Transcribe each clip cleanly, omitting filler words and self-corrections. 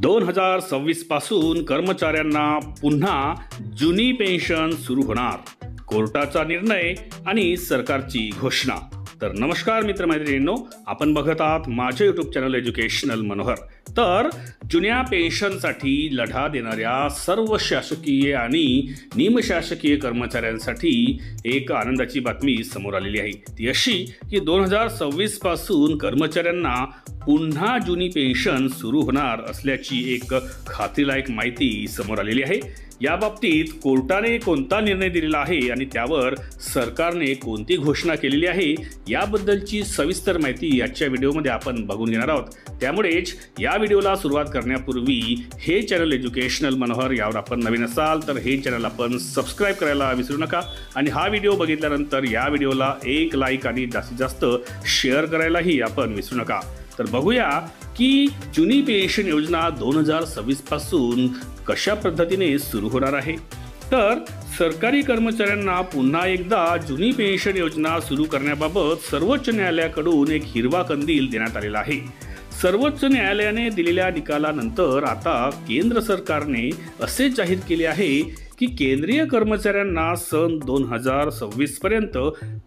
2026 पासून कर्मचाऱ्यांना पुन्हा जुनी पेन्शन सुरू होणार, कोर्टाचा निर्णय आणि सरकारची घोषणा। तर नमस्कार मित्रमैत्रिणींनो, आपण बघत आहात माझे यूट्यूब चॅनल एज्युकेशनल मनोहर। तर जुन्या पेन्शनसाठी लढा देणाऱ्या सर्व शासकीय आणि निमशासकीय कर्मचाऱ्यांसाठी एक आनंदाची बातमी समोर आलेली आहे। ती अशी की 2026 पासून कर्मचाऱ्यांना पुन्हा जुनी पेन्शन सुरू होणार असल्याची एक खात्रीलायक माहिती समोर आलेली आहे। या बाबतीत कोर्टाने कोणता निर्णय दिलेला आहे आणि त्यावर सरकारने कोणती घोषणा केलेली आहे याबद्दलची सविस्तर माहिती आजच्या व्हिडिओमध्ये आपण बघून घेणार आहोत। त्यामुळेच या व्हिडिओला सुरुवात करण्यापूर्वी हे चॅनल एज्युकेशनल मनोहर यावर आपण नवीन असाल तर हे चॅनल आपण सबस्क्राइब करायला विसरू नका आणि हा व्हिडिओ बघितल्यानंतर या व्हिडिओला एक लाईक आणि जास्तीत जास्त शेअर करायलाही आपण विसरू नका। तर बघूया की जुनी पेन्शन योजना 2026 पासून कशा पद्धतीने सुरू होणार आहे। तर सरकारी कर्मचाऱ्यांना पुन्हा एकदा जुनी पेन्शन योजना सुरू करण्याबाबत सर्वोच्च न्यायालयाकडून एक हिरवा कंदील देण्यात आलेला आहे। सर्वोच्च न्यायालयाने दिलेल्या निकालानंतर आता केंद्र सरकारने असे जाहीर केले आहे की केंद्रीय कर्मचाऱ्यांना सन 2026 पर्यंत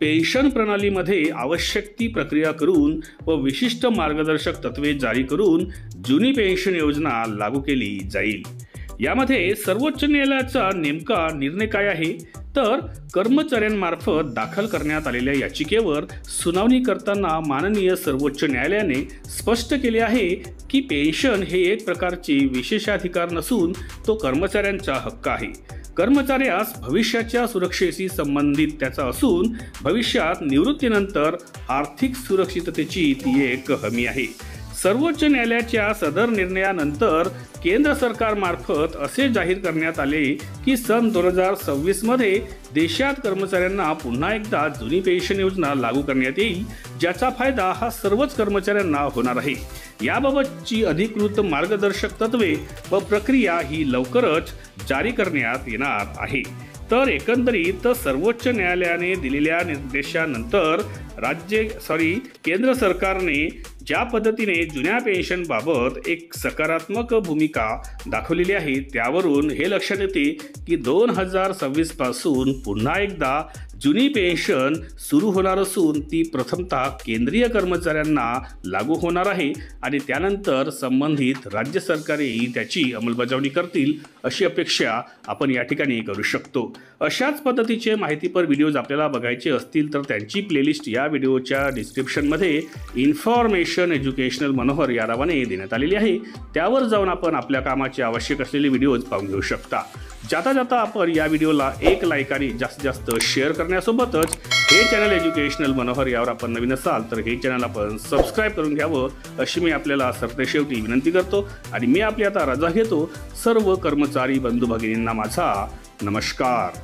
पेन्शन प्रणालीमध्ये आवश्यक ती प्रक्रिया करून व विशिष्ट मार्गदर्शक तत्वे जारी करून जुनी पेन्शन योजना लागू केली जाईल। यामध्ये सर्वोच्च न्यायालयाचा नेमका निर्णय काय आहे तर कर्मचाऱ्यांमार्फत दाखल करण्यात आलेल्या याचिकेवर सुनावणी करताना माननीय सर्वोच्च न्यायालयाने स्पष्ट केले आहे की पेन्शन हे एक प्रकारचे विशेषाधिकार नसून तो कर्मचाऱ्यांचा हक्क आहे। कर्मचाऱ्यास भविष्याच्या सुरक्षेशी संबंधित त्याचा असून भविष्यात निवृत्तीनंतर आर्थिक सुरक्षिततेची ती एक हमी आहे। सर्वोच्च न्यायालयाच्या सदर निर्णयानंतर केंद्र सरकारमार्फत असे जाहीर करण्यात आले की सन 2026 मध्ये देशात कर्मचाऱ्यांना पुन्हा एकदा जुनी पेन्शन योजना लागू करण्यात येईल, ज्याचा फायदा हा सर्वच कर्मचाऱ्यांना होणार आहे। याबाबतची अधिकृत मार्गदर्शक तत्वे व प्रक्रिया ही लवकरच जारी करण्यात येणार आहे। तर एकंदरीत सर्वोच्च न्यायालयाने दिलेल्या निर्देशानंतर केंद्र सरकारने ज्या पद्धतीने जुन्या पेन्शनबाबत एक सकारात्मक भूमिका दाखवलेली आहे त्यावरून हे लक्षात येते की 2026 पासून पुन्हा एकदा जुनी पेन्शन सुरू होणार असून ती प्रथमतः केंद्रीय कर्मचाऱ्यांना लागू होणार आहे आणि त्यानंतर संबंधित राज्य सरकारेही त्याची अंमलबजावणी करतील अशी अपेक्षा आपण या ठिकाणी करू शकतो। अशाच पद्धतीचे माहितीपर व्हिडिओज आपल्याला बघायचे असतील तर त्यांची प्लेलिस्ट या व्हिडिओच्या डिस्क्रिप्शनमध्ये इन्फॉर्मेशन एज्युकेशनल मनोहर या नावाने देण्यात आलेली आहे। त्यावर जाऊन आपण आपल्या कामाचे आवश्यक असलेले व्हिडिओज पाहून घेऊ शकता। जाता जाता आपण या व्हिडिओला एक लाईक आणि जास्तीत जास्त शेअर करण्यासोबतच हे चॅनल एज्युकेशनल मनोहर यावर आपण नवीन असाल तर हे चॅनल आपण सबस्क्राइब करून घ्यावं अशी मी आपल्याला सरतेशेवटी विनंती करतो आणि मी आपली आता रजा घेतो। सर्व कर्मचारी बंधू भगिनींना माझा नमस्कार।